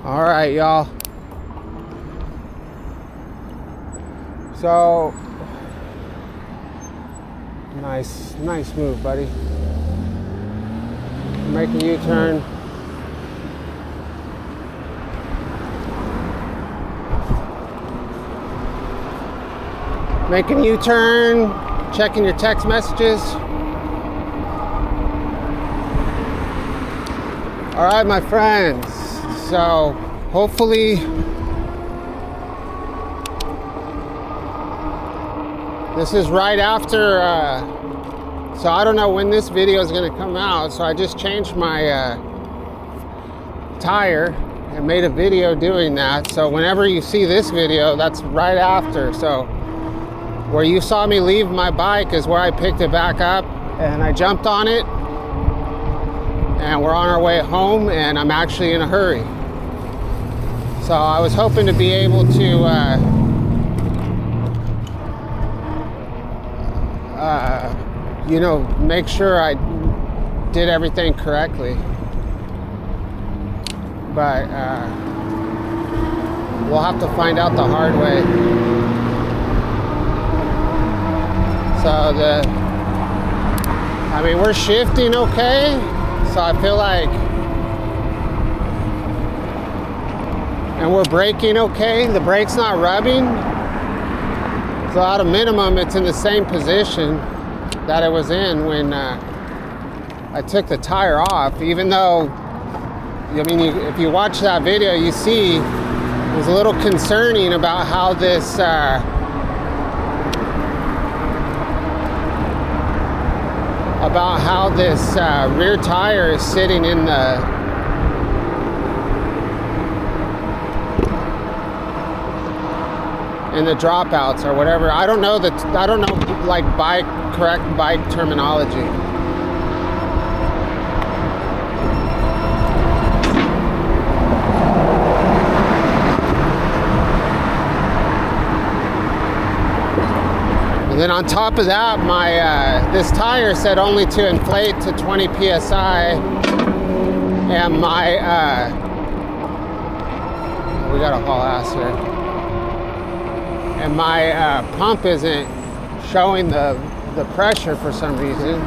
All right, y'all. So, nice move, buddy. Make a U-turn. Making U-turn, checking your text messages. All right, my friends. So hopefully this is right after, so I don't know when this video is gonna come out. So I just changed my tire and made a video doing that. So whenever you see this video, that's right after. So where you saw me leave my bike is where I picked it back up and I jumped on it and we're on our way home and I'm actually in a hurry. So I was hoping to be able to make sure I did everything correctly. But we'll have to find out the hard way. So we're shifting okay. So I feel like, and we're braking okay. The brake's not rubbing. So at a minimum, it's in the same position that it was in when I took the tire off. Even though, if you watch that video, you see it was a little concerning about how this rear tire is sitting in the dropouts or whatever. I don't know like correct bike terminology. And then on top of that, this tire said only to inflate to 20 psi, and we got a haul ass here. And my pump isn't showing the pressure for some reason.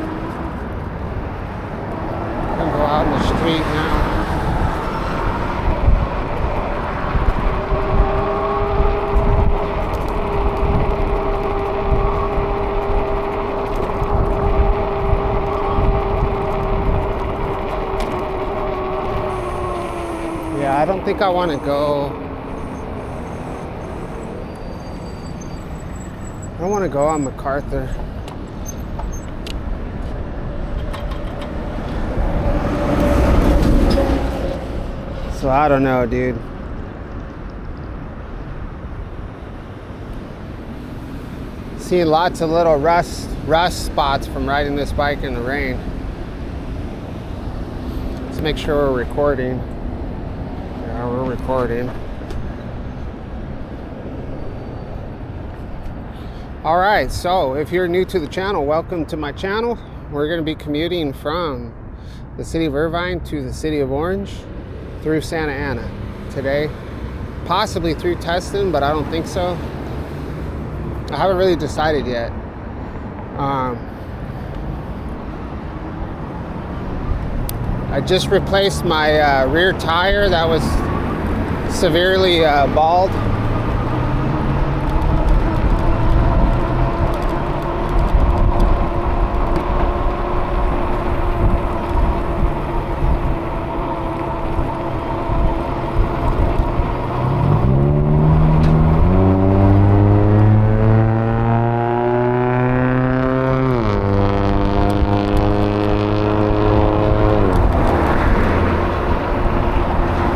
I'm gonna go out in the street now. Yeah, I don't think I want to go. I don't want to go on MacArthur. So I don't know, dude. Seeing lots of little rust spots from riding this bike in the rain. Let's make sure we're recording. Yeah, we're recording. All right, so if you're new to the channel, welcome to my channel. We're going to be commuting from the city of Irvine to the city of Orange through Santa Ana today, possibly through Tustin, but I don't think so. I haven't really decided yet. I just replaced my rear tire that was severely bald.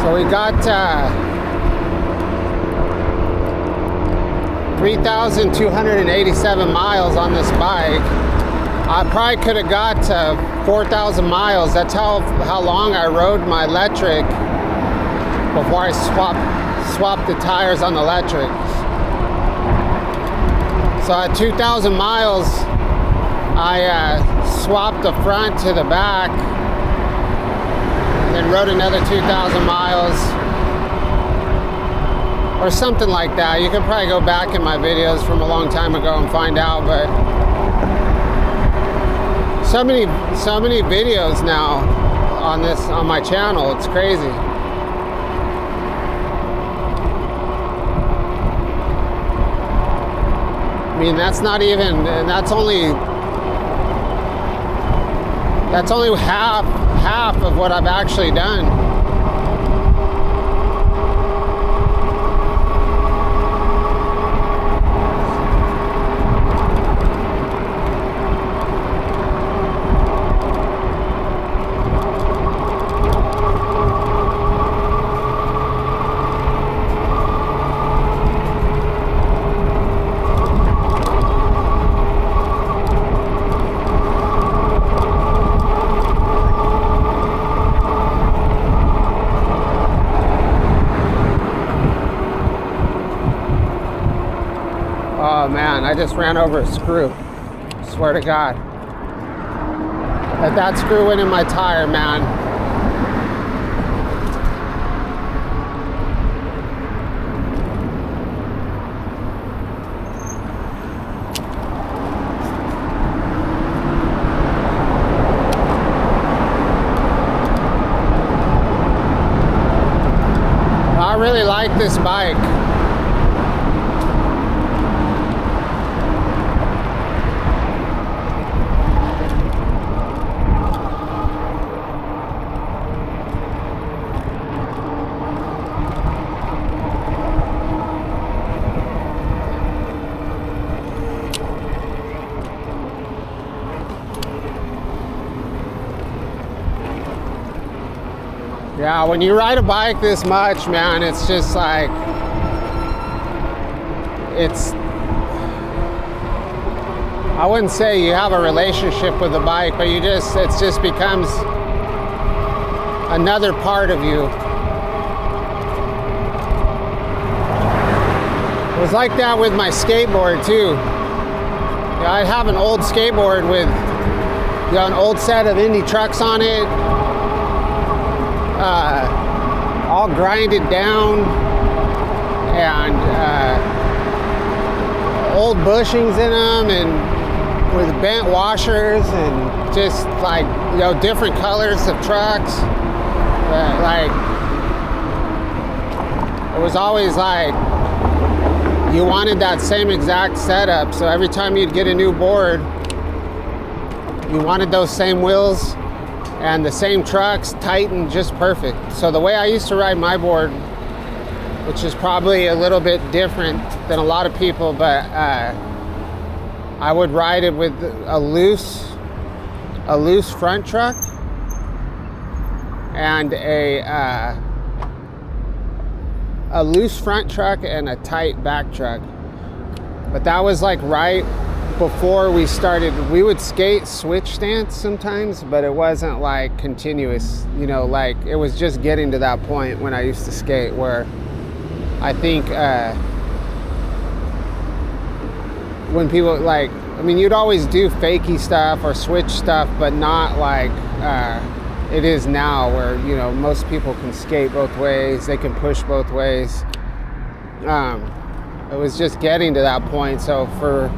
We got 3,287 miles on this bike. I probably could have got to 4,000 miles. That's how long I rode my electric before I swapped the tires on the electric. So at 2,000 miles, I swapped the front to the back, and then rode another 2,000 miles, or something like that. You can probably go back in my videos from a long time ago and find out, but so many videos now on my channel. It's crazy. I mean, that's not even, and that's only half of what I've actually done. Oh man, I just ran over a screw. Swear to God. That screw went in my tire, man. I really like this bike. Yeah, when you ride a bike this much, man, it's just like, I wouldn't say you have a relationship with the bike, but it just becomes another part of you. It was like that with my skateboard too. Yeah, I have an old skateboard with an old set of Indy trucks on it. All grinded down and old bushings in them and with bent washers and just like, different colors of trucks. Like, it was always like you wanted that same exact setup. So every time you'd get a new board, you wanted those same wheels and the same trucks tightened just perfect. So the way I used to ride my board, which is probably a little bit different than a lot of people, but I would ride it with a loose front truck and a loose front truck and a tight back truck. But that was like right before we started. We would skate switch stance sometimes, but it wasn't like continuous, like it was just getting to that point when I used to skate where I think when people you'd always do fakey stuff or switch stuff, but not like it is now where, most people can skate both ways, they can push both ways. It was just getting to that point. So for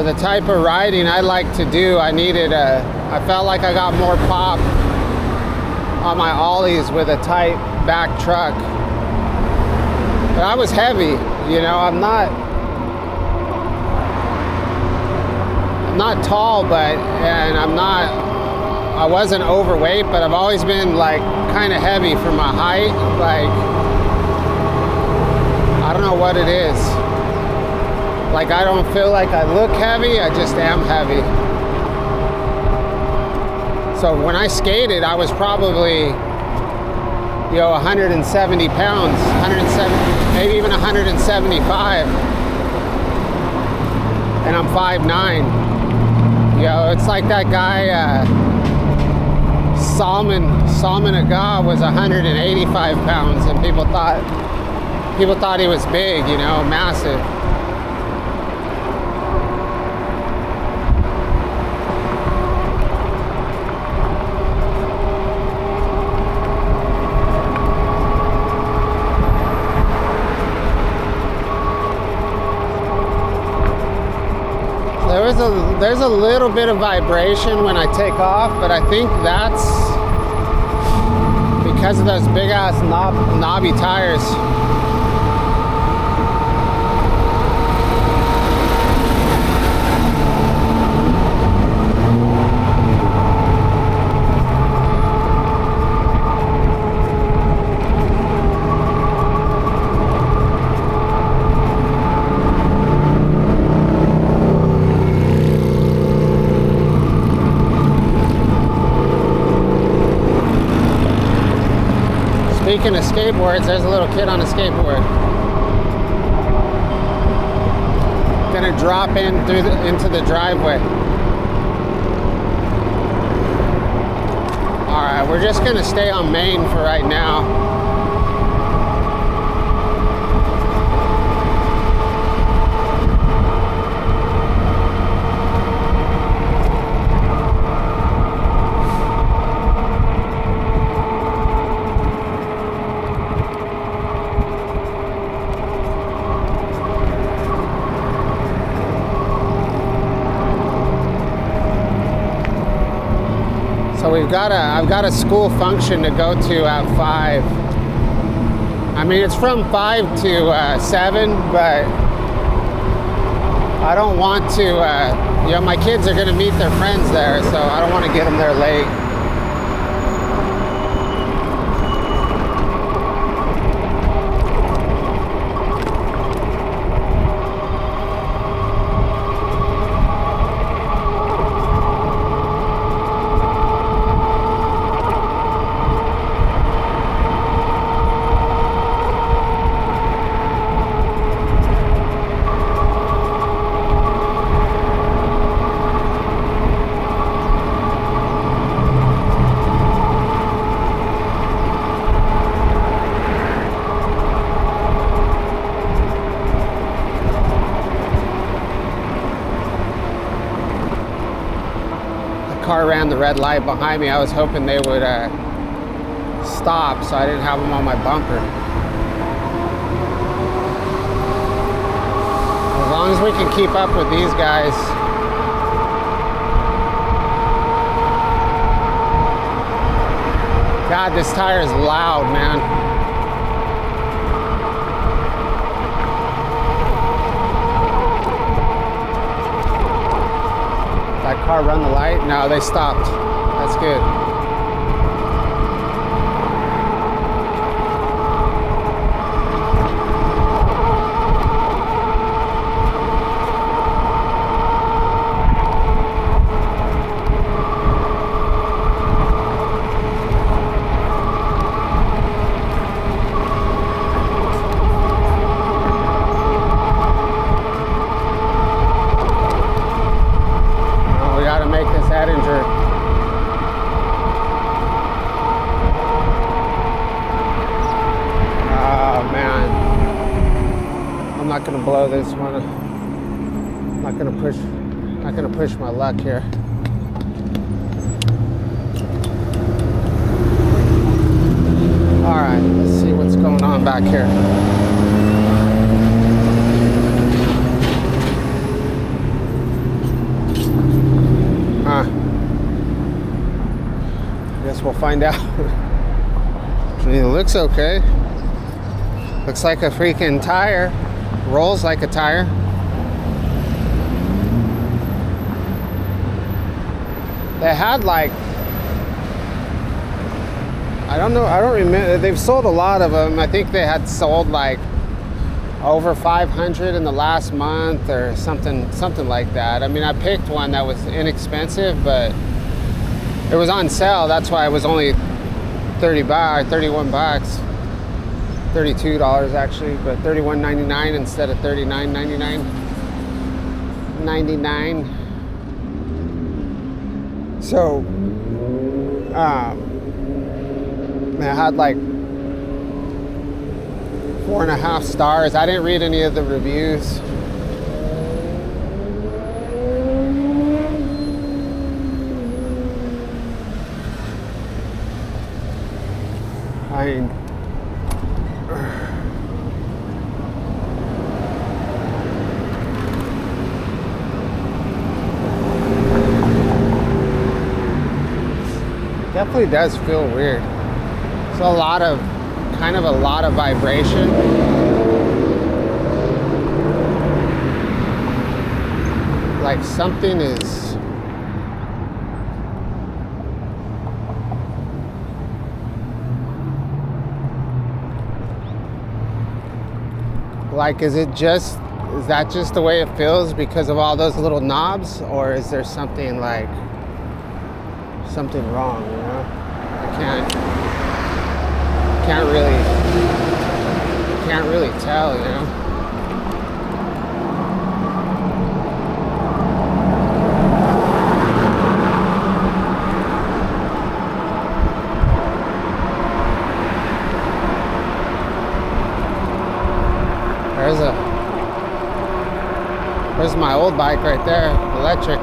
the type of riding I like to do, I felt like I got more pop on my ollies with a tight back truck. But I was heavy, I'm not tall, but, and I wasn't overweight, but I've always been like kind of heavy for my height. Like, I don't know what it is. Like, I don't feel like I look heavy, I just am heavy. So when I skated, I was probably, 170 pounds, 170, maybe even 175. And I'm 5'9". It's like that guy, Salman Aga was 185 pounds, and people thought he was big, massive. there's a little bit of vibration when I take off, but I think that's because of those big ass knobby tires. Speaking of skateboards, there's a little kid on a skateboard. Gonna drop in into the driveway. Alright, we're just gonna stay on Main for right now. So I've got a school function to go to at 5. I mean, it's from 5 to 7, but I don't want to, you know, my kids are going to meet their friends there, so I don't want to get them there late. Car ran the red light behind me. I was hoping they would stop so I didn't have them on my bumper. As long as we can keep up with these guys. God, this tire is loud, man. That car run the light? No, they stopped. That's good. I'm not gonna blow this one. I'm not gonna push my luck here. All right, let's see what's going on back here. Guess we'll find out. I mean, it looks okay. Looks like a freaking tire. Rolls like a tire. They had like, I don't know, I don't remember. They've sold a lot of them. I think they had sold like over 500 in the last month or something like that. I mean, I picked one that was inexpensive, but it was on sale. That's why it was only 31 bucks. $32 actually, but $31.99 instead of $39.99. So, I had like 4.5 stars. I didn't read any of the reviews. I mean, definitely does feel weird. It's a lot of vibration. Like something is like, is that just the way it feels because of all those little knobs, or is there something wrong, you know? I can't really tell, you know? There's my old bike right there, electric.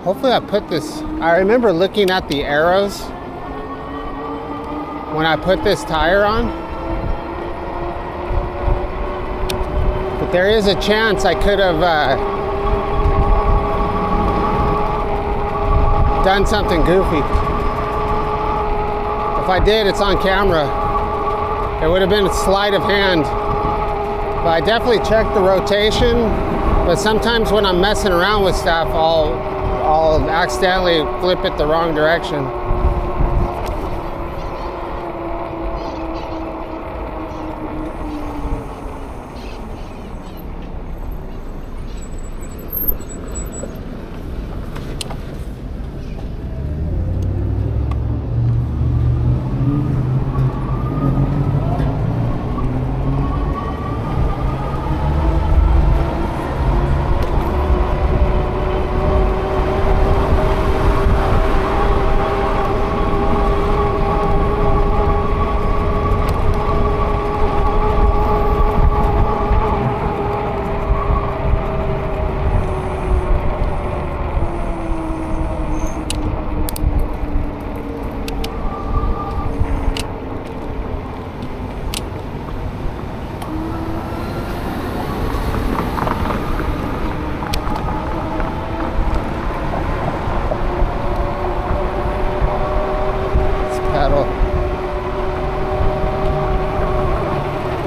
Hopefully I put this. I remember looking at the arrows when I put this tire on, but there is a chance I could have done something goofy. If I did, it's on camera. It would have been a sleight of hand, but I definitely checked the rotation. But sometimes when I'm messing around with stuff, I'll accidentally flip it the wrong direction.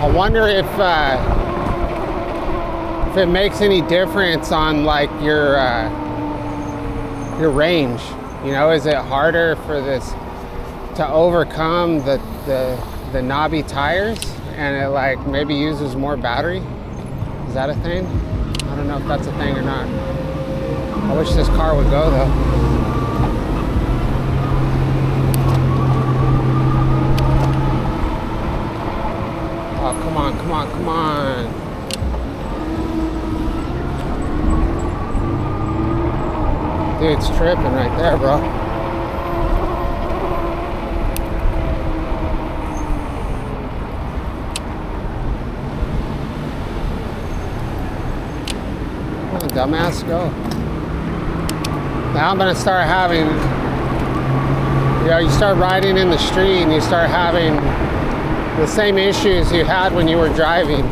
I wonder if it makes any difference on like your range. You know, is it harder for this to overcome the knobby tires, and it like maybe uses more battery? Is that a thing? I don't know if that's a thing or not. I wish this car would go though. Oh, come on, come on, come on. Dude's tripping right there, bro. Oh, dumbass, go. Now I'm gonna start having, you know, you start riding in the street and you start having the same issues you had when you were driving.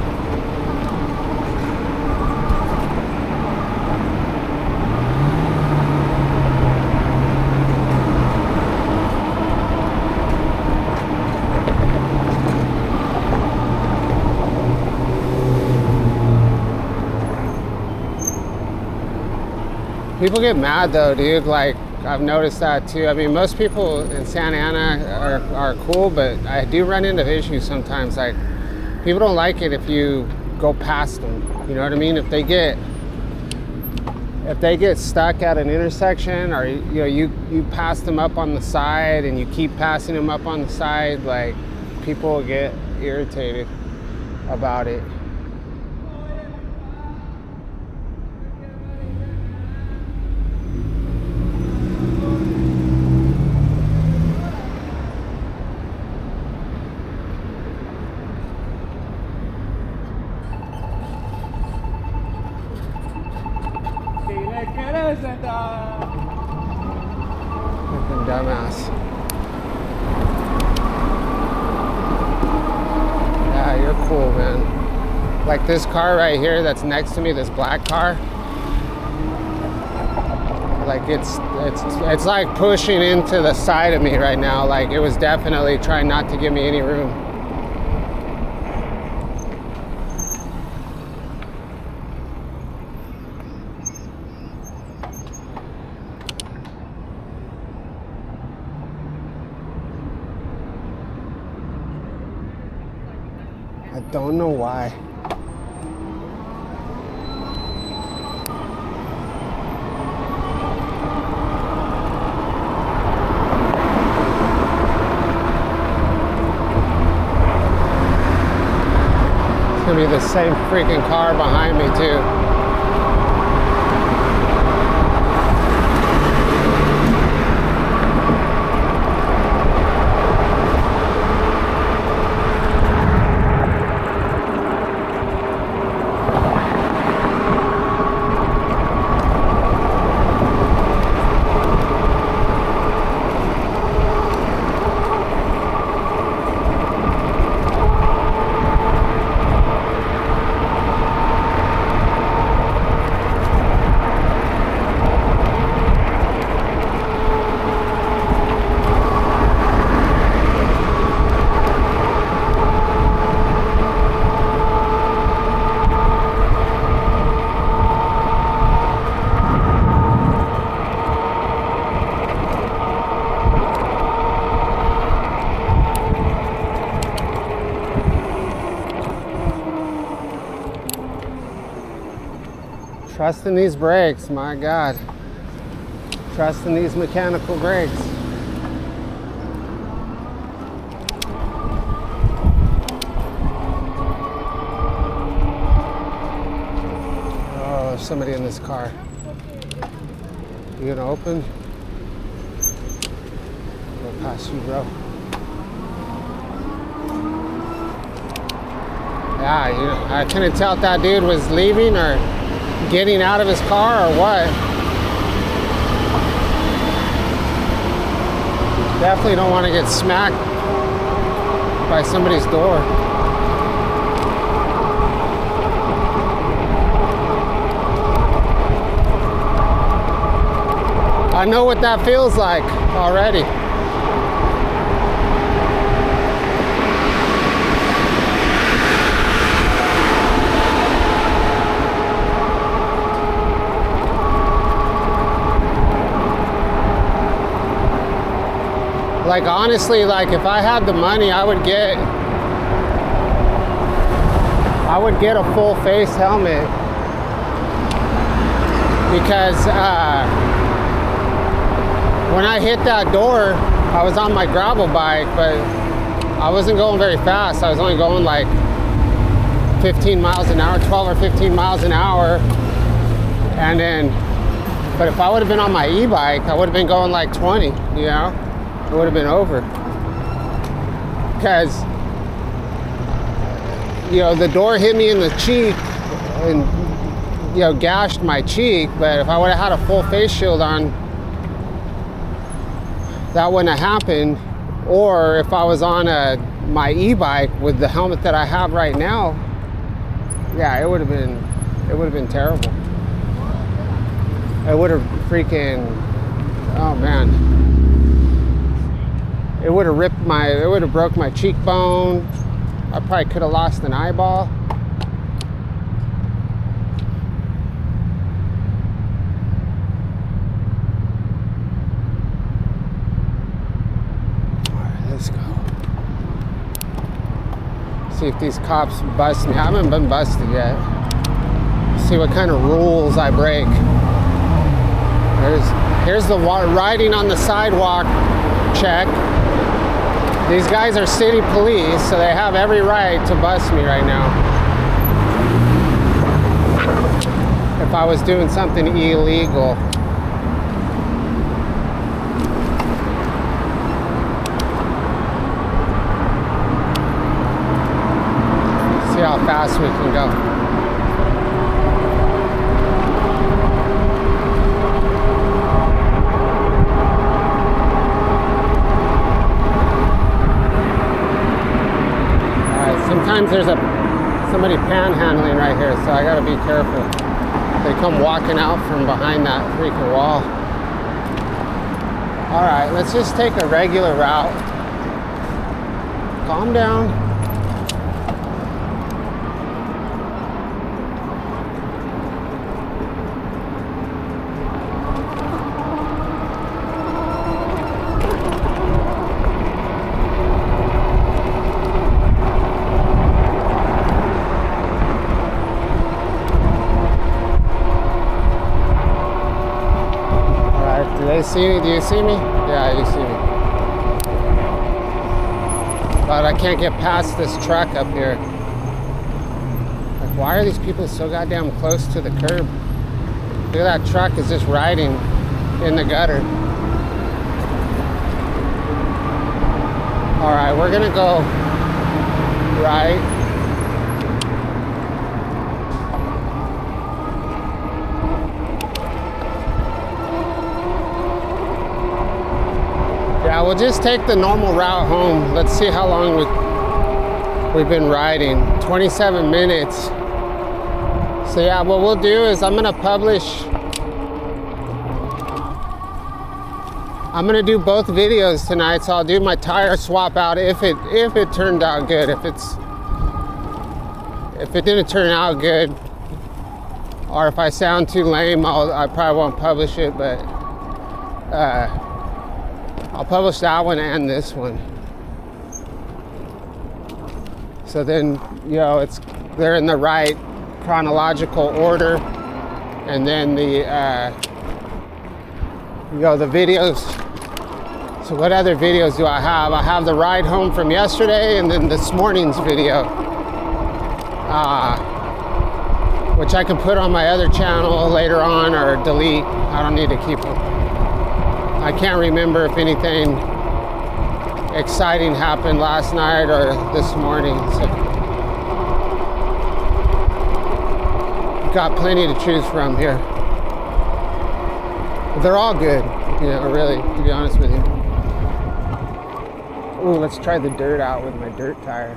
People get mad though, dude. Like, I've noticed that too. I mean, most people in Santa Ana are cool, but I do run into issues sometimes. Like, people don't like it if you go past them. You know what I mean? If they get stuck at an intersection, or you pass them up on the side and you keep passing them up on the side, like, people get irritated about it. Fucking dumbass. Yeah, you're cool, man. Like this car right here that's next to me, this black car. Like it's like pushing into the side of me right now. Like it was definitely trying not to give me any room. I don't know why. It's gonna be the same freaking car behind me too. Trusting these brakes, my God. Trusting these mechanical brakes. Oh, there's somebody in this car. You gonna open? Go past you, bro. Yeah, I couldn't tell if that dude was leaving or getting out of his car or what. Definitely don't want to get smacked by somebody's door. I know what that feels like already. Like honestly, like if I had the money, I would get a full face helmet, because when I hit that door, I was on my gravel bike, but I wasn't going very fast. I was only going like 15 miles an hour, 12 or 15 miles an hour. And then, but if I would have been on my e-bike, I would have been going like 20, you know? It would have been over. Because, you know, the door hit me in the cheek and, you know, gashed my cheek. But if I would have had a full face shield on, that wouldn't have happened. Or if I was on my e-bike with the helmet that I have right now, yeah, it would have been terrible. It would have freaking, oh man. It would have broke my cheekbone. I probably could have lost an eyeball. Let's go. See if these cops bust me. I haven't been busted yet. See what kind of rules I break. Here's the riding on the sidewalk check. These guys are city police, so they have every right to bust me right now. If I was doing something illegal. See how fast we can go. Sometimes there's somebody panhandling right here, so I gotta be careful. They come walking out from behind that freaking wall. All right, let's just take a regular route. Calm down. Do you see me? Yeah, you see me. But I can't get past this truck up here. Like, why are these people so goddamn close to the curb? Look at that truck is just riding in the gutter. All right, we're gonna go right. Yeah, we'll just take the normal route home. Let's see how long we've been riding. 27 minutes. So yeah, what we'll do is I'm gonna do both videos tonight. So I'll do my tire swap out if it turned out good. If it didn't turn out good, or if I sound too lame, I probably won't publish it, but I'll publish that one and this one. So then, you know, they're in the right chronological order. And then the videos. So what other videos do I have? I have the ride home from yesterday and then this morning's video. Which I can put on my other channel later on or delete. I don't need to keep them. I can't remember if anything exciting happened last night or this morning. So got plenty to choose from here. They're all good, you know, really, to be honest with you. Ooh, let's try the dirt out with my dirt tire.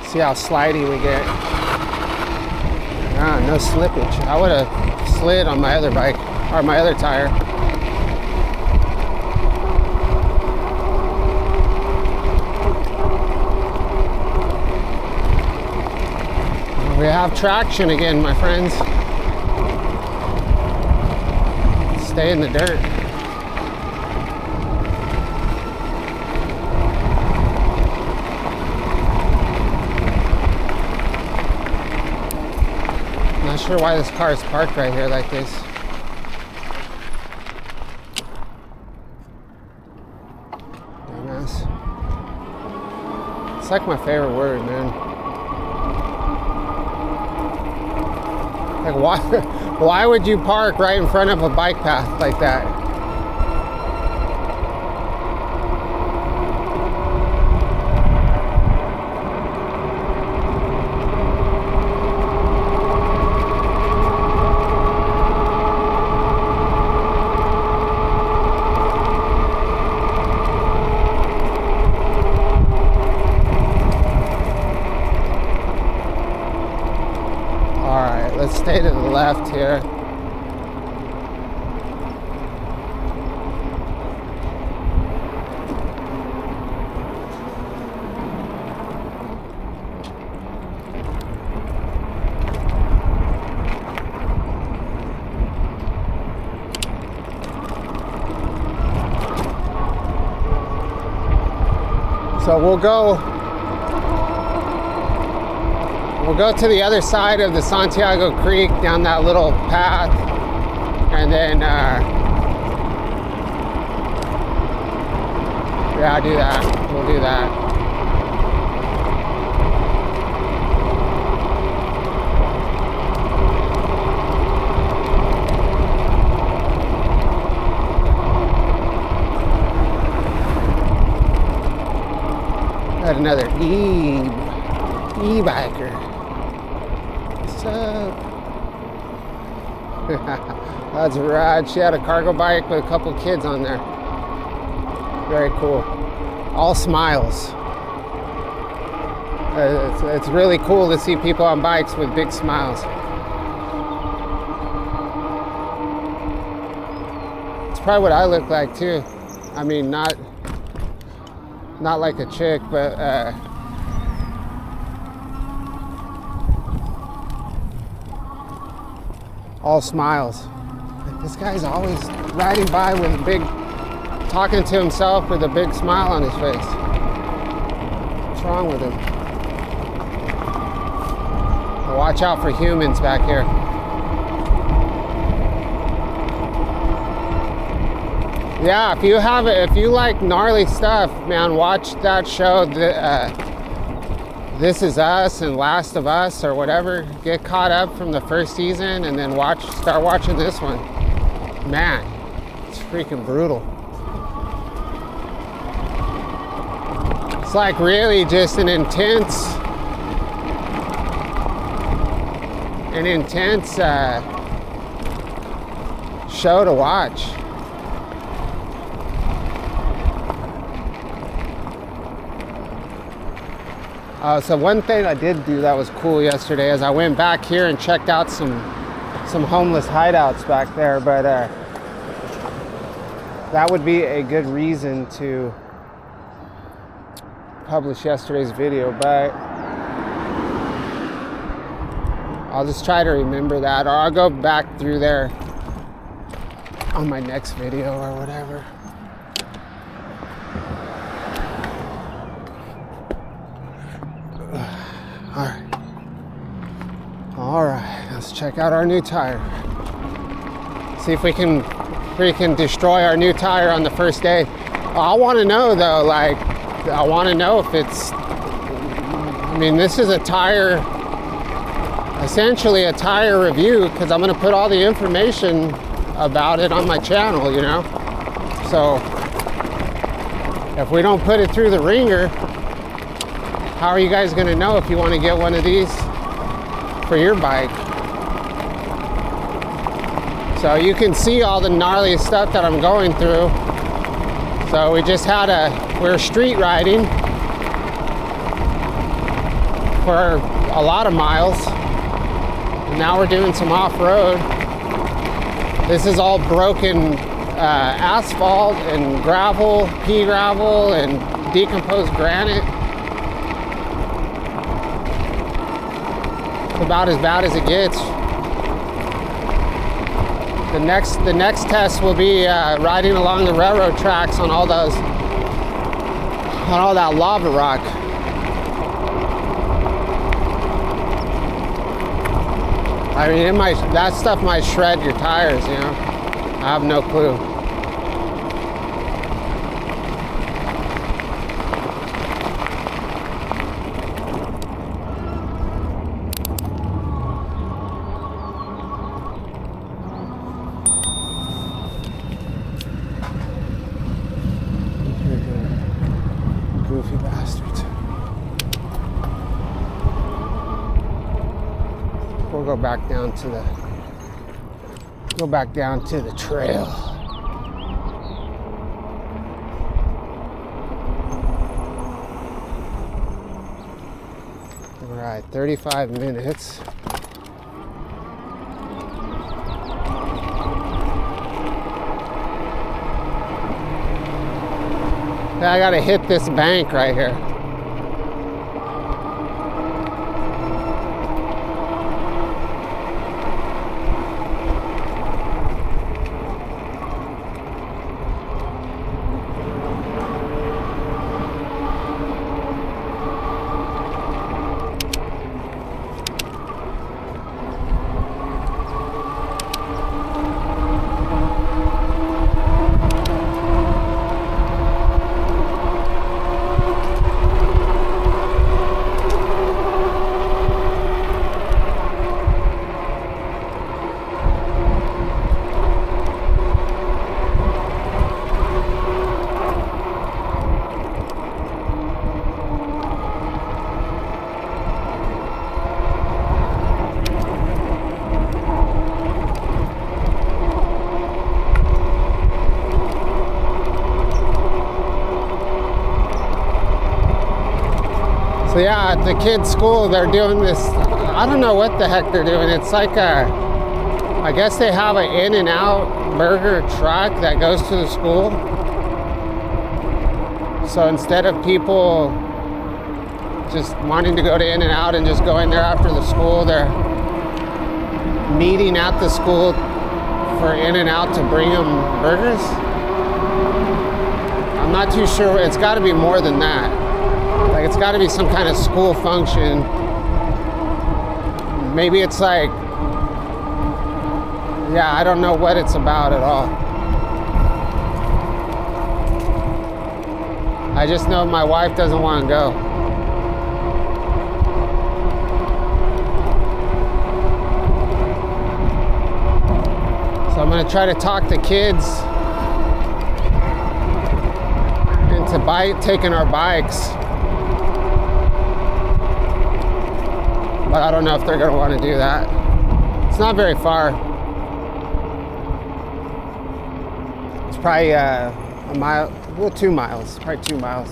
See how slidey we get. Ah, no slippage. I would have slid on my other bike, or my other tire. We have traction again, my friends. Stay in the dirt. Not sure why this car is parked right here like this. Dumbass. It's like my favorite word, man. Like, why would you park right in front of a bike path like that? Let's stay to the left here. So we'll go to the other side of the Santiago Creek down that little path, and then yeah, do that. We'll do that. Got another e-biker. What's up? That's rad. She had a cargo bike with a couple kids on there. Very cool. All smiles. It's really cool to see people on bikes with big smiles. It's probably what I look like too. I mean, not like a chick, but all smiles. Like, this guy's always riding by with a big, talking to himself with a big smile on his face. What's wrong with him? Watch out for humans back here. Yeah, if you like gnarly stuff, man, watch that show, This Is Us and Last of Us or whatever. Get caught up from the first season and then start watching this one. Man, it's freaking brutal. It's like really just an intense show to watch. So one thing I did do that was cool yesterday is I went back here and checked out some homeless hideouts back there, but that would be a good reason to publish yesterday's video, but I'll just try to remember that, or I'll go back through there on my next video or whatever. All right, let's check out our new tire. See if we can destroy our new tire on the first day. I want to know though, like, I want to know if it's, I mean, this is essentially a tire review, because I'm going to put all the information about it on my channel, you know? So if we don't put it through the ringer, how are you guys going to know if you want to get one of these for your bike? So you can see all the gnarly stuff that I'm going through. So we're street riding for a lot of miles. And now we're doing some off-road. This is all broken asphalt and gravel, pea gravel, and decomposed granite. About as bad as it gets. The next test will be riding along the railroad tracks on all that lava rock. I mean, that stuff might shred your tires, you know. I have no clue. Goofy bastards. We'll go back down to the trail. All right, 35 minutes. I gotta hit this bank right here. So yeah, at the kids' school, they're doing this. I don't know what the heck they're doing. It's like I guess they have an In-N-Out burger truck that goes to the school. So instead of people just wanting to go to In-N-Out and just going there after the school, they're meeting at the school for In-N-Out to bring them burgers. I'm not too sure. It's got to be more than that. Like, it's got to be some kind of school function. Maybe it's like, yeah, I don't know what it's about at all. I just know my wife doesn't want to go. So I'm going to try to talk the kids into taking our bikes. But I don't know if they're going to want to do that. It's not very far. It's probably a mile, well, 2 miles, probably 2 miles.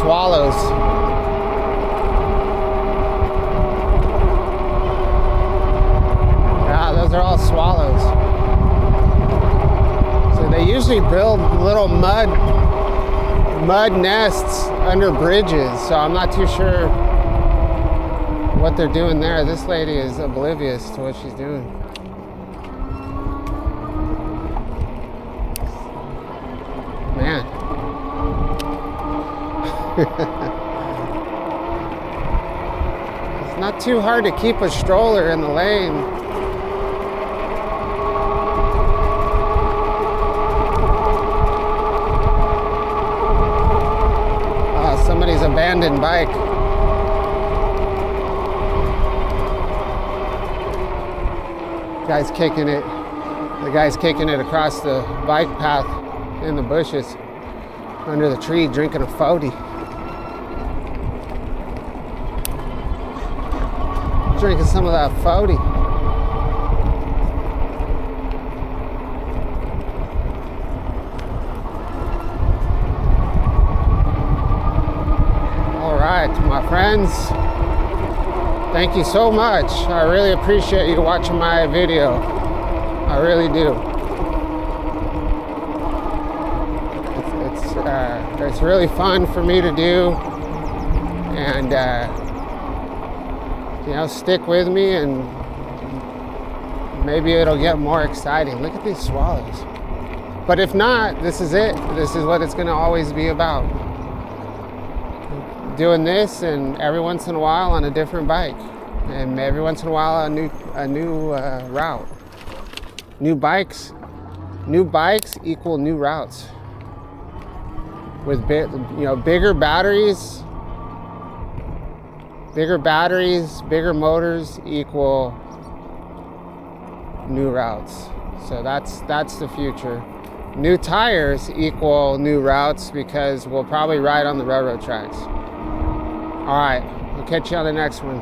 Swallows. Yeah, those are all swallows. So they usually build little mud nests under bridges, so I'm not too sure what they're doing there. This lady is oblivious to what she's doing. Man. It's not too hard to keep a stroller in the lane. Oh, somebody's abandoned bike. Guy's kicking it. The guy's kicking it across the bike path in the bushes under the tree, drinking a 40. Drinking some of that 40. All right, my friends, thank you so much. I really appreciate you watching my video. I really do. It's really fun for me to do, and you know, stick with me and maybe it'll get more exciting. Look at these swallows. But if not, this is it. This is what it's going to always be about. Doing this, and every once in a while on a different bike, and every once in a while a new route. New bikes equal new routes. With bigger batteries, bigger motors equal new routes. So that's the future. New tires equal new routes, because we'll probably ride on the railroad tracks. All right, we'll catch you on the next one.